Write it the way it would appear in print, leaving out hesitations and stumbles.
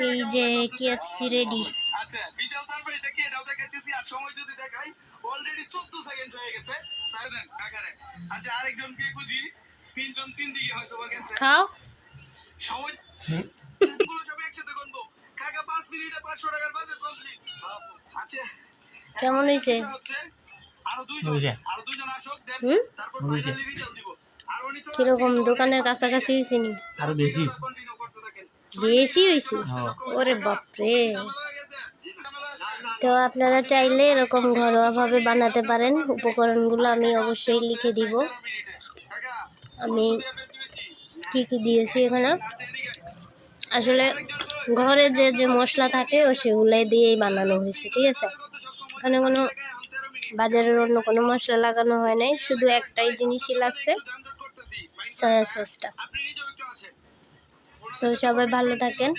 এই যে KFC ready. আচ্ছা বিশাল সারপ্রাইজ এটা কি এটাও দেখাইতেছি আর সময় যদি দেখাই অলরেডি 14 সেকেন্ড হয়ে গেছে তাহলে দেন কাকারে। আচ্ছা আরেকজনকে খুঁজি তিনজন তিন দিকে হয়তো বা গেছে খাও সময় পুরো সব একসাথে গুনবো কাকা 5 মিনিটে 500 টাকার বাজেট কমপ্লিট। আচ্ছা কেমন হইছে? আরো দুইজন আসুক দেন তারপর ফাইনালি রিজাল্ট দিব। আর উনি তো কিরকম দোকানের কাছাকাছি হয়েছে নি? আরো বেশি কন্টিনিউ করতে থাকেন। বেশি হয়েছে? ওরে বাপরে। তো আপনারা চাইলে এরকম ঘরোয়াভাবে বানাতে পারেন। উপকরণগুলো আমি অবশ্যই লিখে দিব। আমি কি কি দিয়েছি এখানে, আসলে ঘরে যে যে মশলা থাকে ও সেগুলাই দিয়েই বানানো হয়েছে, ঠিক আছে। এখানে কোনো বাজারের অন্য কোনো মশলা লাগানো হয় নাই, শুধু একটাই জিনিসই লাগছে, সয়া সসটা। সো সবাই ভালো থাকেন।